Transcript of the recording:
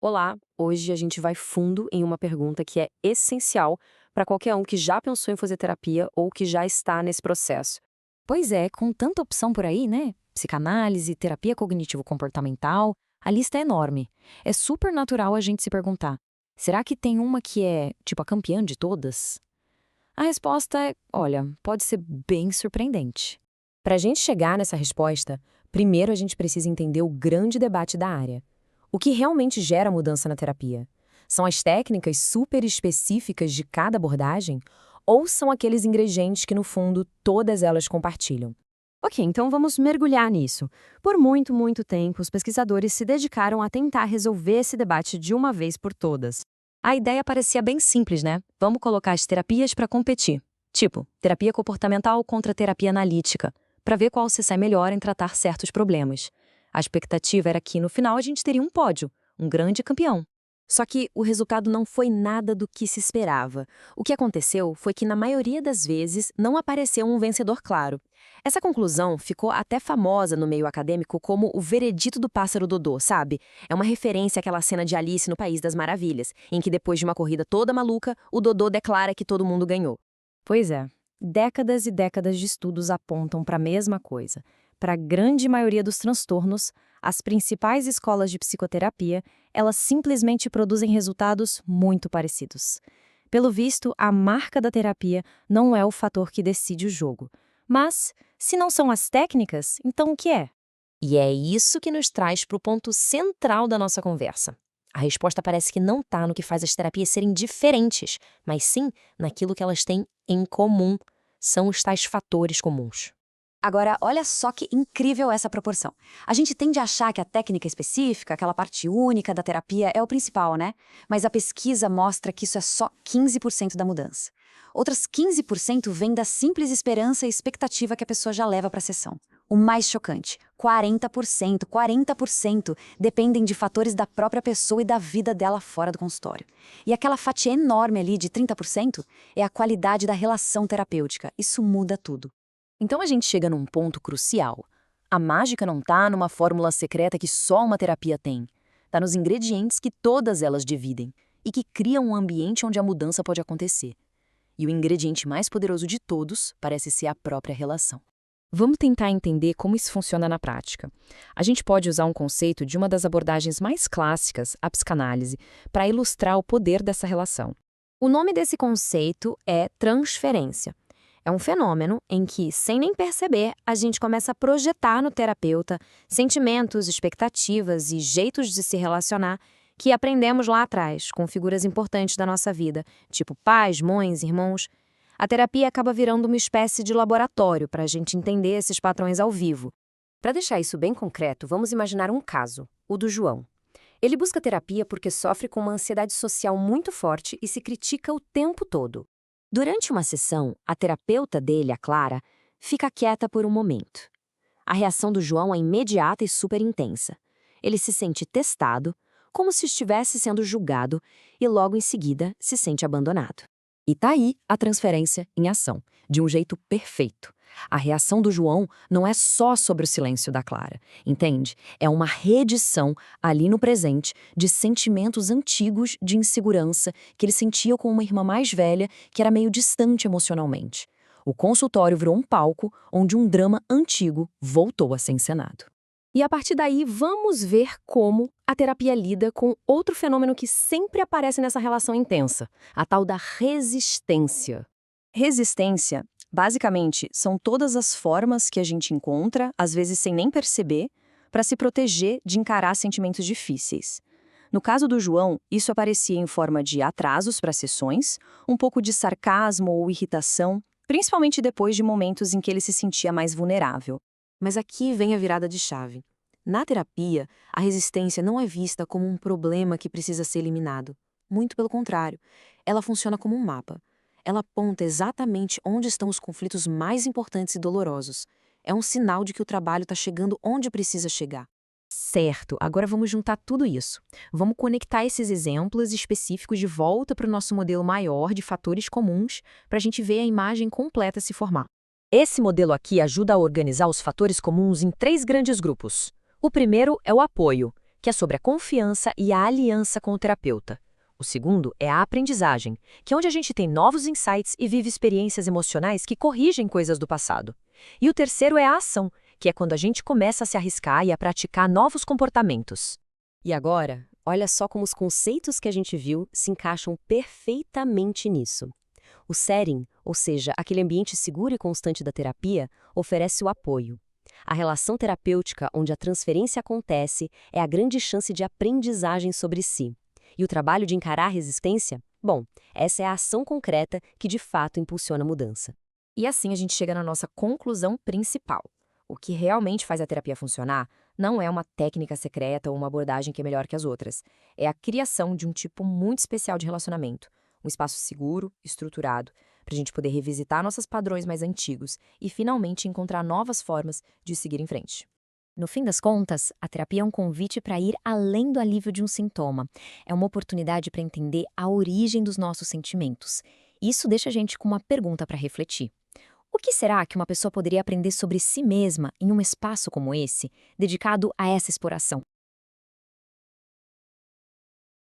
Olá, hoje a gente vai fundo em uma pergunta que é essencial para qualquer um que já pensou em fazer terapia ou que já está nesse processo. Pois é, com tanta opção por aí, né? Psicanálise, terapia cognitivo-comportamental, a lista é enorme. É super natural a gente se perguntar: será que tem uma que é, tipo, a campeã de todas? A resposta é: olha, pode ser bem surpreendente. Para a gente chegar nessa resposta, primeiro a gente precisa entender o grande debate da área. O que realmente gera mudança na terapia? São as técnicas super específicas de cada abordagem? Ou são aqueles ingredientes que, no fundo, todas elas compartilham? Ok, então vamos mergulhar nisso. Por muito, muito tempo, os pesquisadores se dedicaram a tentar resolver esse debate de uma vez por todas. A ideia parecia bem simples, né? Vamos colocar as terapias para competir. Tipo, terapia comportamental contra terapia analítica, para ver qual se sai melhor em tratar certos problemas. A expectativa era que, no final, a gente teria um pódio, um grande campeão. Só que o resultado não foi nada do que se esperava. O que aconteceu foi que, na maioria das vezes, não apareceu um vencedor claro. Essa conclusão ficou até famosa no meio acadêmico como o veredito do pássaro Dodô, sabe? É uma referência àquela cena de Alice no País das Maravilhas, em que depois de uma corrida toda maluca, o Dodô declara que todo mundo ganhou. Pois é, décadas e décadas de estudos apontam para a mesma coisa. Para a grande maioria dos transtornos, as principais escolas de psicoterapia, elas simplesmente produzem resultados muito parecidos. Pelo visto, a marca da terapia não é o fator que decide o jogo. Mas, se não são as técnicas, então o que é? E é isso que nos traz para o ponto central da nossa conversa. A resposta parece que não está no que faz as terapias serem diferentes, mas sim naquilo que elas têm em comum. São os tais fatores comuns. Agora, olha só que incrível essa proporção. A gente tende a achar que a técnica específica, aquela parte única da terapia, é o principal, né? Mas a pesquisa mostra que isso é só 15% da mudança. Outras 15% vêm da simples esperança e expectativa que a pessoa já leva para a sessão. O mais chocante, 40% dependem de fatores da própria pessoa e da vida dela fora do consultório. E aquela fatia enorme ali de 30% é a qualidade da relação terapêutica. Isso muda tudo. Então a gente chega num ponto crucial. A mágica não está numa fórmula secreta que só uma terapia tem. Está nos ingredientes que todas elas dividem e que criam um ambiente onde a mudança pode acontecer. E o ingrediente mais poderoso de todos parece ser a própria relação. Vamos tentar entender como isso funciona na prática. A gente pode usar um conceito de uma das abordagens mais clássicas, a psicanálise, para ilustrar o poder dessa relação. O nome desse conceito é transferência. É um fenômeno em que, sem nem perceber, a gente começa a projetar no terapeuta sentimentos, expectativas e jeitos de se relacionar que aprendemos lá atrás, com figuras importantes da nossa vida, tipo pais, mães, irmãos. A terapia acaba virando uma espécie de laboratório para a gente entender esses padrões ao vivo. Para deixar isso bem concreto, vamos imaginar um caso, o do João. Ele busca terapia porque sofre com uma ansiedade social muito forte e se critica o tempo todo. Durante uma sessão, a terapeuta dele, a Clara, fica quieta por um momento. A reação do João é imediata e super intensa. Ele se sente testado, como se estivesse sendo julgado, e logo em seguida se sente abandonado. E tá aí a transferência em ação, de um jeito perfeito. A reação do João não é só sobre o silêncio da Clara, entende? É uma reedição, ali no presente, de sentimentos antigos de insegurança que ele sentia com uma irmã mais velha que era meio distante emocionalmente. O consultório virou um palco onde um drama antigo voltou a ser encenado. E a partir daí, vamos ver como a terapia lida com outro fenômeno que sempre aparece nessa relação intensa, a tal da resistência. Resistência, basicamente, são todas as formas que a gente encontra, às vezes sem nem perceber, para se proteger de encarar sentimentos difíceis. No caso do João, isso aparecia em forma de atrasos para sessões, um pouco de sarcasmo ou irritação, principalmente depois de momentos em que ele se sentia mais vulnerável. Mas aqui vem a virada de chave. Na terapia, a resistência não é vista como um problema que precisa ser eliminado. Muito pelo contrário, ela funciona como um mapa. Ela aponta exatamente onde estão os conflitos mais importantes e dolorosos. É um sinal de que o trabalho está chegando onde precisa chegar. Certo, agora vamos juntar tudo isso. Vamos conectar esses exemplos específicos de volta para o nosso modelo maior de fatores comuns para a gente ver a imagem completa se formar. Esse modelo aqui ajuda a organizar os fatores comuns em três grandes grupos. O primeiro é o apoio, que é sobre a confiança e a aliança com o terapeuta. O segundo é a aprendizagem, que é onde a gente tem novos insights e vive experiências emocionais que corrigem coisas do passado. E o terceiro é a ação, que é quando a gente começa a se arriscar e a praticar novos comportamentos. E agora, olha só como os conceitos que a gente viu se encaixam perfeitamente nisso. O setting, ou seja, aquele ambiente seguro e constante da terapia, oferece o apoio. A relação terapêutica, onde a transferência acontece, é a grande chance de aprendizagem sobre si. E o trabalho de encarar a resistência? Bom, essa é a ação concreta que de fato impulsiona a mudança. E assim a gente chega na nossa conclusão principal. O que realmente faz a terapia funcionar não é uma técnica secreta ou uma abordagem que é melhor que as outras. É a criação de um tipo muito especial de relacionamento. Um espaço seguro, estruturado, para a gente poder revisitar nossos padrões mais antigos e finalmente encontrar novas formas de seguir em frente. No fim das contas, a terapia é um convite para ir além do alívio de um sintoma. É uma oportunidade para entender a origem dos nossos sentimentos. Isso deixa a gente com uma pergunta para refletir. O que será que uma pessoa poderia aprender sobre si mesma em um espaço como esse, dedicado a essa exploração?